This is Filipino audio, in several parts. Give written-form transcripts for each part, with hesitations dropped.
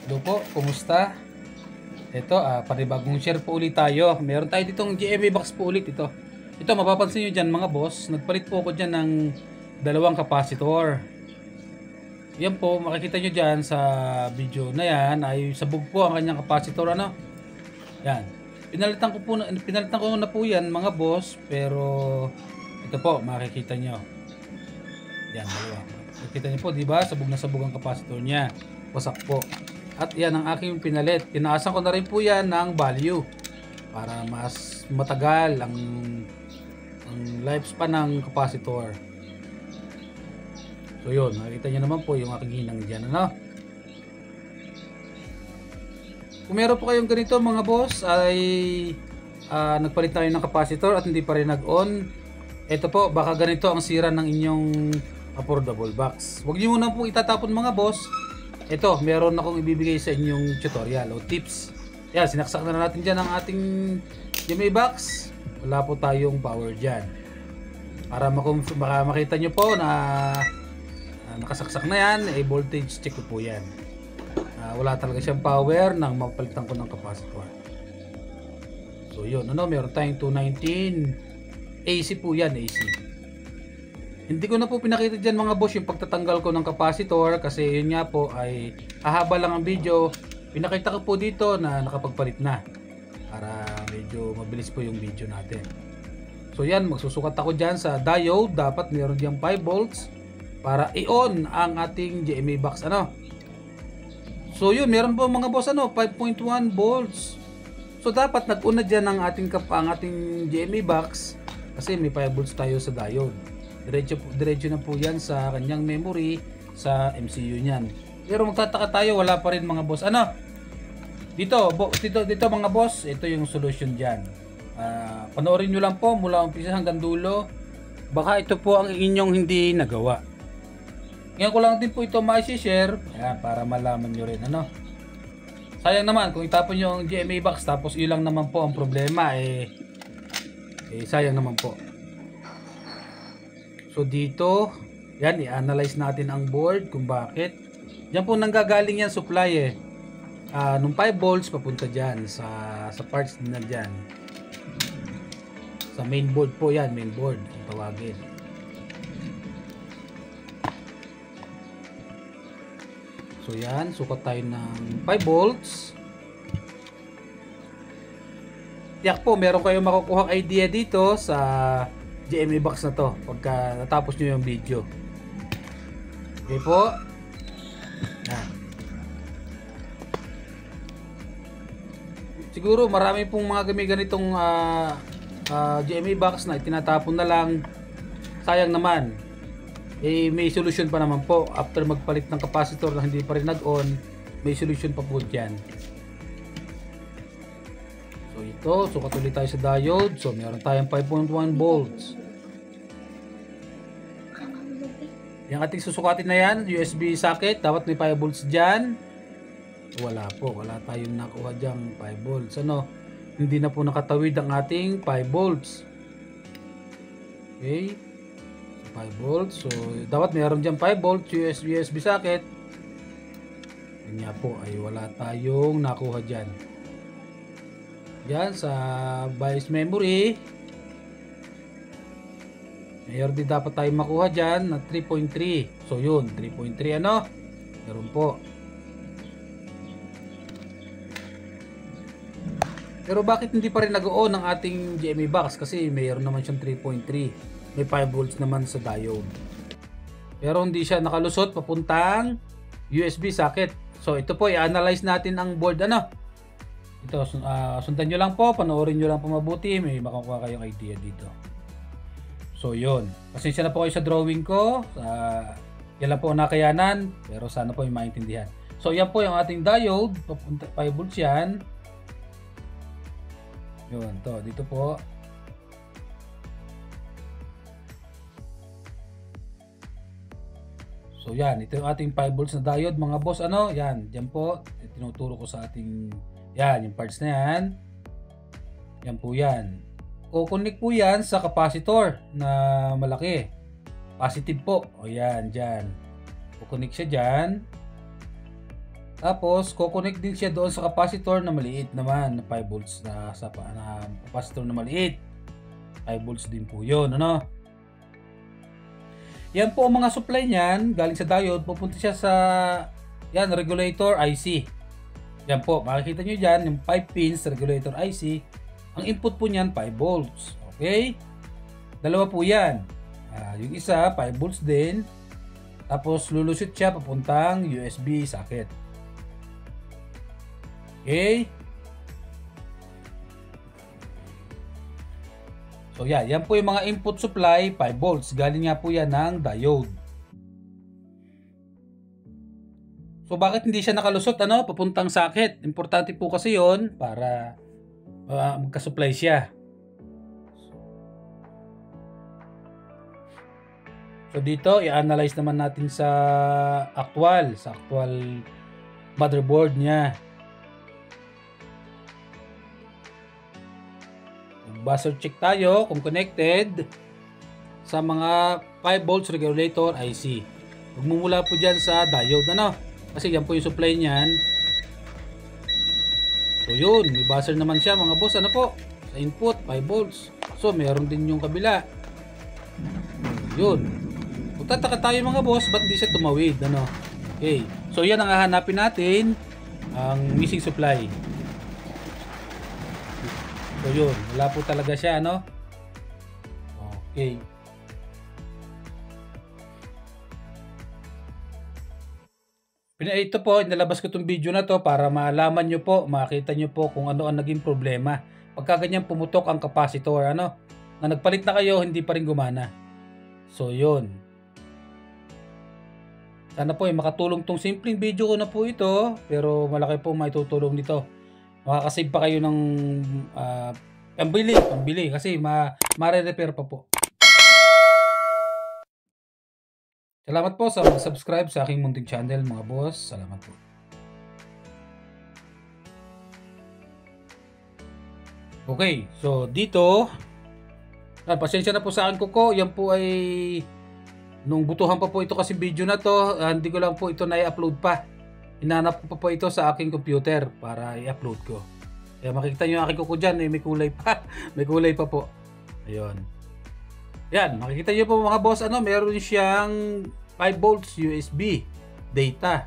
Hello po, kumusta? Ito, panibagong share po ulit tayo. Meron tayo ditong GMA box po ulit ito. Ito, mapapansin nyo dyan mga boss, nagpalit po ako dyan ng dalawang capacitor. Yan po, makikita nyo dyan sa video na yan, ay sabog po ang kanyang capacitor, ano? Yan. Pinalitan ko na po yan mga boss, pero ito po, makikita nyo. Yan, dalawa. Makikita nyo po, di ba? Sabog na sabog ang capacitor niya. Wasak po. At yan ang aking pinalit. Tinaasan ko na rin po yan ng value para mas matagal ang lifespan ng capacitor. So yun, nakita nyo naman po yung aking hinang dyan, ano? Kung meron po kayong ganito mga boss ay nagpalit tayo ng capacitor at hindi pa rin nag-on, ito po, baka ganito ang sira ng inyong affordable box. Huwag nyo muna po itatapon mga boss. Ito, meron akong ibibigay sa inyong tutorial o tips. Yan, sinaksak na natin dyan ang ating GMA box. Wala po tayong power dyan. Para makita nyo po na nakasaksak na yan, voltage check ko po yan. Wala talaga siyang power nang mapalitan ko ng capacitor. So yun, meron tayong 219 AC po yan, AC. Hindi ko na po pinakita dyan mga boss yung pagtatanggal ko ng capacitor kasi yun nga po ay hahaba lang ang video. Pinakita ko po dito na nakapagpalit na para medyo mabilis po yung video natin. So yan, magsusukat ako dyan sa diode. Dapat meron dyan 5 volts para i-on ang ating GMA box, ano. So yun, meron po mga boss 5.1 volts. So dapat nag-on na dyan ang ating GMA box kasi may 5 volts tayo sa diode. Diretso na po yan sa kanyang memory sa MCU niyan. Pero magtataka tayo, wala pa rin mga boss. Dito mga boss, ito yung solution diyan. Panoorin nyo lang po mula umpisa hanggang dulo. Baka ito po ang inyong hindi nagawa. Ngayon ko lang din po ito ma-share para malaman nyo rin, ano. Sayang naman kung itapon nyo ang GMA box tapos ilang naman po ang problema, sayang naman po. So dito, yan, i-analyze natin ang board kung bakit. Diyan po nanggagaling yan supply nung 5 volts papunta dyan sa parts na dyan. Sa main board po yan, main board ang tawagin. So yan, sukat tayo ng 5 volts. Tiyak po, meron kayong makukuha idea dito sa GMA box na to pagka natapos nyo yung video. Okay po. Yan. Siguro marami pong mga ganitong GMA box na itinatapon na lang. Sayang naman. May solution pa naman po. After magpalit ng capacitor na hindi pa rin nag-on, may solution pa po dyan. So ito, sukat ulit tayo sa diode. So meron tayong 5.1 volts. Yung ating susukatin na yan, USB socket, dapat may 5 volts dyan. Wala po, wala tayong nakuha dyan 5 volts. Hindi na po nakatawid ang ating 5 volts. Okay, 5 volts. So dapat mayroon dyan 5 volts USB socket. Yun nga po, ay wala tayong nakuha dyan. Yan sa BIOS memory, mayroon din dapat tayo makuha dyan na 3.3. So yun, 3.3 meron po. Pero bakit hindi pa rin nag-on ang ating GMA box? Kasi mayroon naman siyang 3.3. May 5 volts naman sa diode. Pero hindi siya nakalusot papuntang USB socket. So ito po, i-analyze natin ang board, Ito, sundan nyo lang po, panoorin nyo lang po mabuti, may makukuha kayong idea dito. So yun, pasensya na po kayo sa drawing ko, yan lang po ang nakayanan, pero sana po yung maintindihan. So yan po yung ating diode, 5 volts yan. Yun, dito po. So yan, ito yung ating 5 volts na diode mga boss, yan, dyan po, tinuturo ko sa ating, yan, yung parts na yan. Yan po yan. Kukonek po yan sa capacitor na malaki. Positive po. O yan, dyan. Kukonek siya dyan. Tapos, kukonect din siya doon sa capacitor na maliit naman, na 5 volts na capacitor na maliit. 5 volts din po yun, ano? Yan po ang mga supply niyan, galing sa diode, pupunta siya sa yan, regulator IC. Yan po, makikita nyo dyan, yung 5 pins regulator IC. Ang input po niyan, 5 volts. Okay? Dalawa po yan. Yung isa, 5 volts din. Tapos, lulusot siya papuntang USB socket. Okay? So yan po yung mga input supply, 5 volts. Galing nga po yan ng diode. So bakit hindi siya nakalusot papuntang socket? Importante po kasi yon para magka-supply siya. So dito, i-analyze naman natin sa actual motherboard niya. Buzzer check tayo kung connected sa mga 5 volts regulator IC. Magmumula po dyan sa diode, kasi yan po yung supply niyan. So yun, may buzzer naman siya mga boss, sa input 5 volts. So meron din yung kabila. Yun. Magtataka tayo mga boss, ba't di siya tumawid, Okay. So yan ang hahanapin natin, ang missing supply. So yun, wala po talaga siya, Okay. Ito po, inalabas ko itong video na to para malaman nyo po, makita nyo po kung ano ang naging problema. Pagka ganyan pumutok ang capacitor, na nagpalit na kayo, hindi pa rin gumana. So yun. Sana po makatulong tong simpleng video ko na po ito, pero malaki po maitutulong nito. Makakasave pa kayo ng pambili kasi mare-repair pa po. Salamat po sa mag-subscribe sa aking munting channel mga boss. Salamat po. Okay, so dito, pasensya na po sa akin ko. Yan po ay nung butuhan pa po ito kasi video na to, hindi ko lang po ito na-i-upload pa. Hinanap ko pa po ito sa aking computer para i-upload ko. Kaya makikita nyo yung aking kuko dyan, may kulay pa. May kulay pa po. Ayun. Yan, makikita nyo po mga boss, meron siyang 5 volts USB data.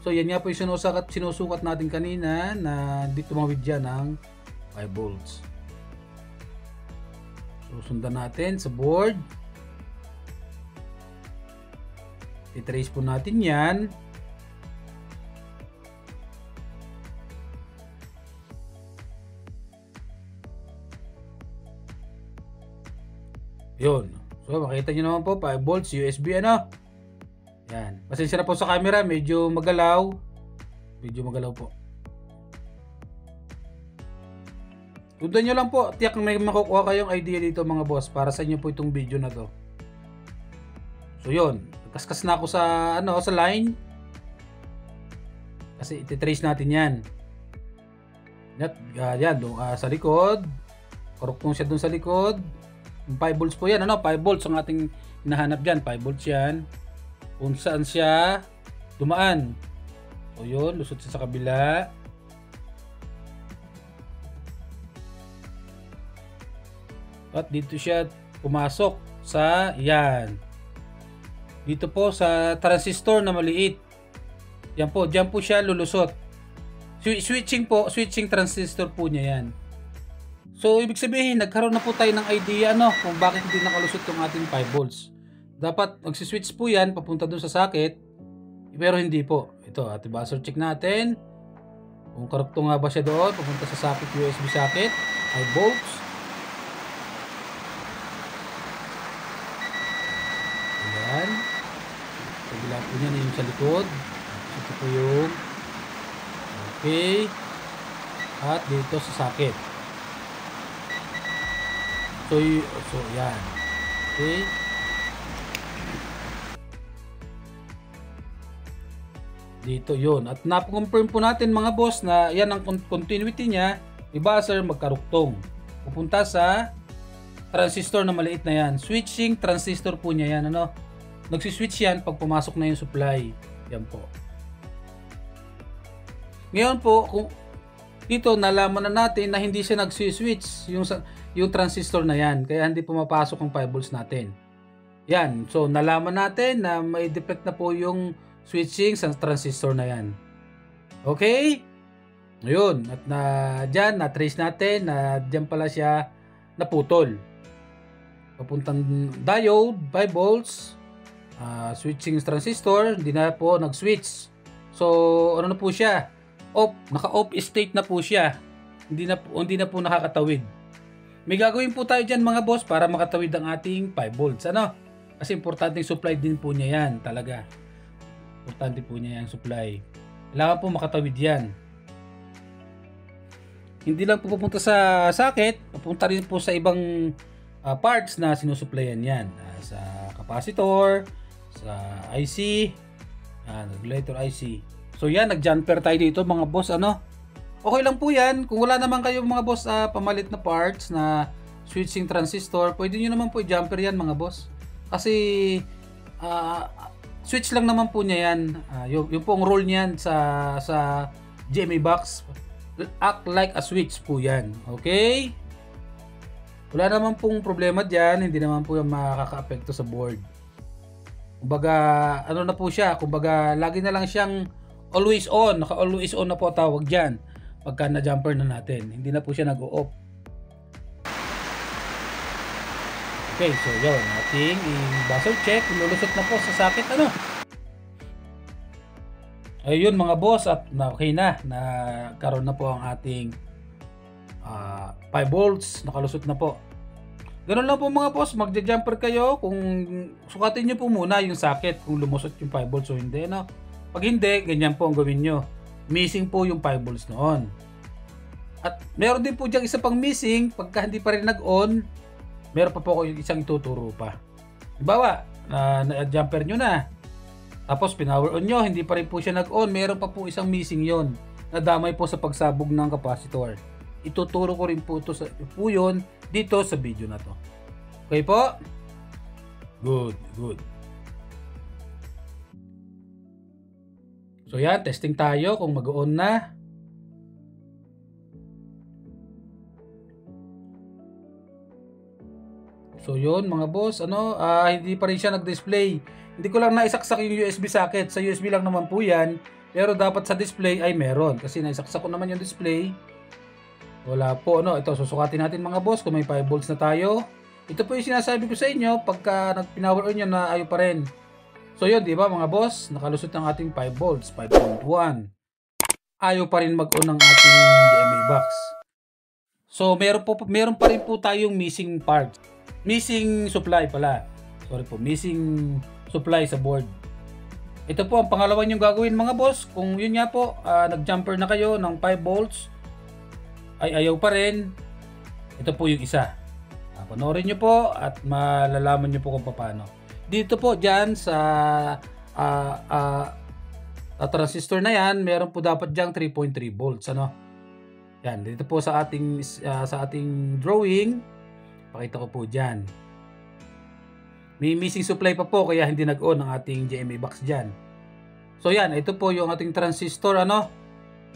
So yan nga po yung sinusukat natin kanina na dito tumawid dyan ng 5 volts. So sundan natin sa board. I-trace po natin yan. Yun. So makita nyo naman po 5 volts USB Yan. Pasensya na po sa camera, medyo magalaw. Po. Tundan nyo lang po, tiyak may makukuha kayong idea dito mga boss para sa inyo po itong video na to. So yun, kaskas na ako sa sa line. Kasi iti-trace natin 'yan. Yan, sa likod. Koruktong siya doon sa likod. 5 volts po yan, 5 volts ang ating hinahanap dyan, 5 volts yan. Kung saan siya dumaan. O yun, lusot siya sa kabila. At dito siya pumasok sa yan. Dito po sa transistor na maliit. Yan po, dyan po siya lulusot. Switching transistor po niya yan. So, ibig sabihin, nagkaroon na po tayo ng idea kung bakit hindi nakalusot yung ating 5 volts. Dapat, magsiswitch po yan, papunta dun sa socket, pero hindi po. Ito, ating buzzer check natin. Kung korupto nga ba siya doon, papunta sa socket, USB socket, 5 volts. Ayan. Kabila po niya na yung sa likod. Ito po yung okay. At dito sa socket. So yan. Okay. Dito yun. At napakonfirm po natin mga boss na yan ang continuity niya. Yung buzzer magkaruktong. Pupunta sa transistor na maliit na yan. Switching transistor po niya yan. Nagsiswitch yan pag pumasok na yung supply. Yan po. Ngayon po, kung dito nalaman na natin na hindi siya nag-switch yung transistor na yan, kaya hindi pumapasok ang 5 volts natin. Yan, so nalaman natin na may defect na po yung switching sa transistor na yan. Okay? Ayun, at dyan, na-trace natin na dyan pala siya naputol. Papuntang diode, 5 volts, switching transistor, hindi na po nag-switch. So, ano na po siya? Off, naka-off state na po siya. Hindi na po nakakatawid. May gagawin po tayo dyan mga boss para makatawid ang ating 5 volts. Ano? Kasi importante supply din po niya yan talaga. Importante po niya yung supply. Kailangan po makatawid yan. Hindi lang po pupunta sa socket, pupunta rin po sa ibang parts na sinusuplayan yan. Sa capacitor, sa IC, regulator IC. So yan, nag-jumper tayo dito mga boss. Ano? Okay lang po yan. Kung wala naman kayo mga boss pamalit na parts na switching transistor, pwede nyo naman po i-jumper yan mga boss. Kasi switch lang naman po niya yan. Yung pong role niyan sa GMA box, act like a switch po yan. Okay? Wala naman pong problema dyan. Hindi naman po yung makaka-apekto sa board. Kumbaga, ano na po siya? Kumbaga, lagi na lang siyang always on. Naka-always on na po tawag dyan. Pagka na-jumper na natin. Hindi na po siya nag-o-off. Okay, so yun. Ating i-buzzer check. Lulusot na po sa socket. Ano? Ayun mga boss, at okay na karoon na po ang ating 5 volts, nakalusot na po. Ganun lang po mga boss, magja-jumper kayo kung sukatin nyo po muna yung socket kung lumusot yung 5 volts o hindi. No? Pag hindi, ganyan po ang gawin nyo. Missing po yung 5 volts noon. At meron din po diyang isa pang missing, pagka hindi pa rin nag-on, meron pa po yung isang ituturo pa. Halimbawa, na-jumper nyo na. Tapos pinower on nyo, hindi pa rin po siya nag-on. Meron pa po isang missing yon. Nadamay po sa pagsabog ng capacitor. Ituturo ko rin po yun dito sa video na to. Okay po? Good. So yan, testing tayo kung mag-on na. So yun mga boss, hindi pa rin siya nag-display. Hindi ko lang naisaksak yung USB socket. Sa USB lang naman po yan. Pero dapat sa display ay meron. Kasi naisaksak ko naman yung display. Wala po. Ito, susukatin natin mga boss kung may 5 volts na tayo. Ito po yung sinasabi ko sa inyo. Pagka nag-pinower on nyo na ayaw pa rin. So yun, di ba mga boss? Nakalusot ang ating 5 volts. 5.1. Ayaw pa rin mag-on ng ating GMA box. So meron pa rin po tayong missing parts. Missing supply pala. Sorry po, missing supply sa board. Ito po ang pangalawa nyo gagawin mga boss. Kung yun nga po, nag-jumper na kayo ng 5 volts ay ayaw pa rin, ito po yung isa. Panoorin nyo po at malalaman nyo po kung paano. Dito po dyan sa transistor na yan, meron po dapat dyan 3.3 volts. Yan, dito po sa ating drawing, pakita ko po dyan. May missing supply pa po kaya hindi nag-on ang ating GMA box dyan. So yan, ito po yung ating transistor.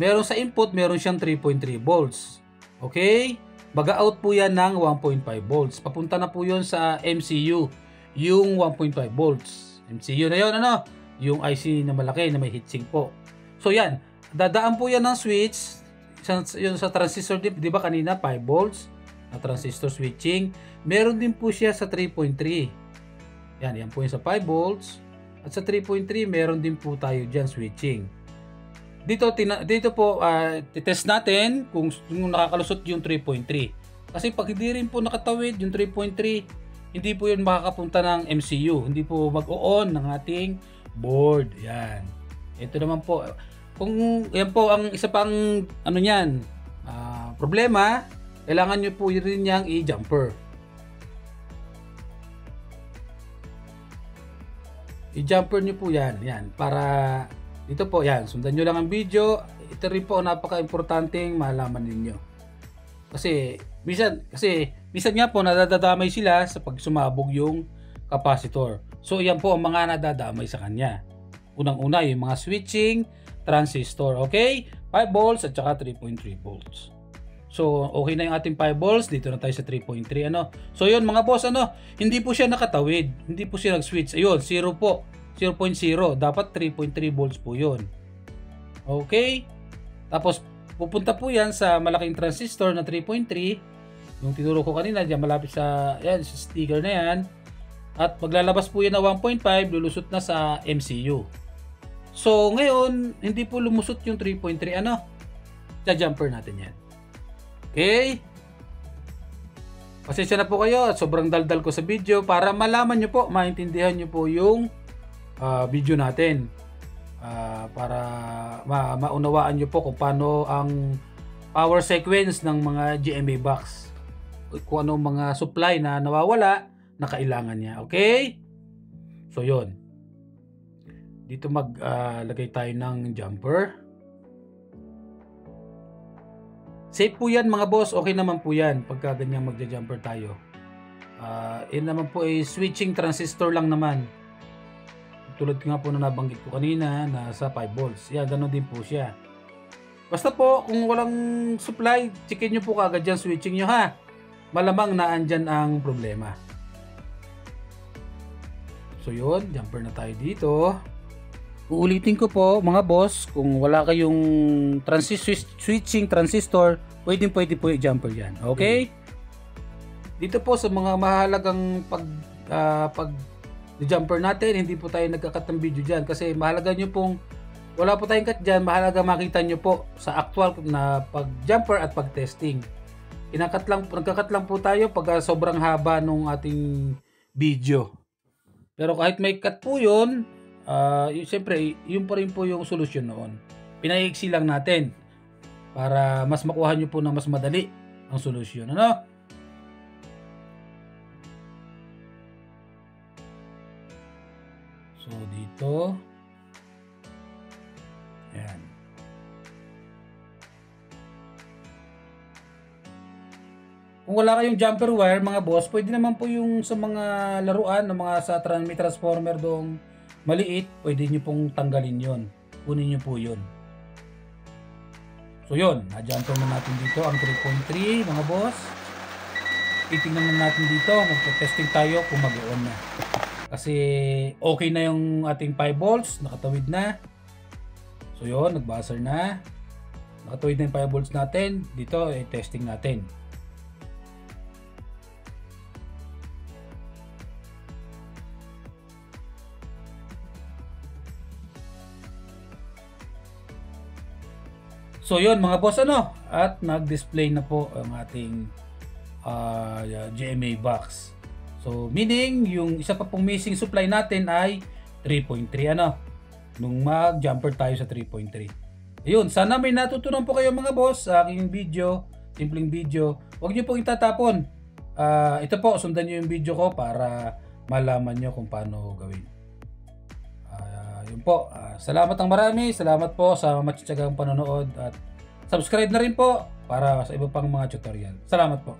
Meron sa input, meron siyang 3.3 volts. Okay? Baga-out po yan ng 1.5 volts. Papunta na po yun sa MCU, yung 1.5 volts. MCU na yun, yung IC na malaki na may heatsink po. So yan, dadaan po yan ng switch. Yun sa transistor, di ba kanina 5 volts na transistor switching. Meron din po siya sa 3.3. Yan po yung sa 5 volts. At sa 3.3, meron din po tayo dyan switching. Dito po, test natin kung nakakalusot yung 3.3. Kasi pag hindi rin po nakatawid yung 3.3, hindi po yun makakapunta ng MCU. Hindi po mag-on ng ating board. Yan. Ito naman po. Kung yan po ang isa pang problema, kailangan nyo po rin niyang i-jumper. I-jumper nyo po yan. Para dito po yan. Sundan nyo lang ang video. Ito rin po napaka-importanting malaman ninyo. Kasi minsan nga po nadadamay sila sa pag sumabog yung capacitor. So yan po ang mga nadadamay sa kanya. Unang-una yung mga switching transistor. Okay? 5 volts at saka 3.3 volts. So, okay na yung ating 5 volts. Dito na tayo sa 3.3, ano. So, yun mga boss, ano, hindi po siya nakatawid. Hindi po siya nag-switch. Ayun, 0 po. 0.0. Dapat 3.3 volts po yun. Okay? Tapos, pupunta po yan sa malaking transistor na 3.3. Yung tinuro ko kanina, dyan malapit sa, yan, sa sticker na yan. At maglalabas po yan na 1.5, lulusot na sa MCU. So, ngayon, hindi po lumusot yung 3.3, ano? Sa jumper natin yan. Okay? Pasensya na po kayo at sobrang daldal ko sa video para malaman nyo po, maintindihan nyo po yung video natin. Para maunawaan nyo po kung paano ang power sequence ng mga GMA box. Kung anong mga supply na nawawala na kailangan niya. Okay? So, yun. Dito maglagay tayo ng jumper. Safe po yan mga boss. Okay naman po yan pagka ganyan magja-jumper tayo. Yun naman po ay switching transistor lang naman. Tulad nga po na nabanggit ko kanina na sa 5 volts. Yan, ganun din po siya. Basta po kung walang supply, checkin nyo po kagad yan switching nyo ha. Malamang na andyan ang problema. So yun, jumper na tayo dito. Uulitin ko po mga boss, kung wala kayong switching transistor, pwede po yung jumper yan. Okay? Dito po sa mga mahalagang pag jumper natin, hindi po tayo nagkakat ng video dyan kasi mahalaga nyo pong wala po tayong cut dyan, mahalaga makita nyo po sa actual na pag jumper at pag testing. Nagkakat lang po tayo pag sobrang haba nung ating video. Pero kahit may cut po yun, siyempre, yun pa rin po yung solusyon noon. Pinaiksi lang natin para mas makuha nyo po na mas madali ang solusyon. Ano? So, dito. Ayan. Kung wala kayong jumper wire, mga boss, pwede naman po yung sa mga laruan, ng mga sa may transformer doong maliit, pwede nyo pong tanggalin yon. Kunin nyo po yun. So yun, na-jumper na natin dito ang 3.3 mga boss. Titingnan na natin dito, magte-testing tayo kung mag-on na. Kasi okay na yung ating 5 volts, nakatawid na. So yun, nag-buzzer na. Nakatawid na yung 5 volts natin. Dito, testing natin. So yun mga boss, ano, at nag-display na po ang ating GMA box. So meaning yung isa pa pong missing supply natin ay 3.3, ano, nung mag-jumper tayo sa 3.3. Ayun, sana may natutunan po kayo mga boss sa aking video, simpleng video. Huwag niyo pong itatapon. Ito po, sundan niyo yung video ko para malaman niyo kung paano gawin. Yun po, salamat ng marami, salamat po sa matitsagang panonood at subscribe na rin po para sa iba pang mga tutorial. Salamat po.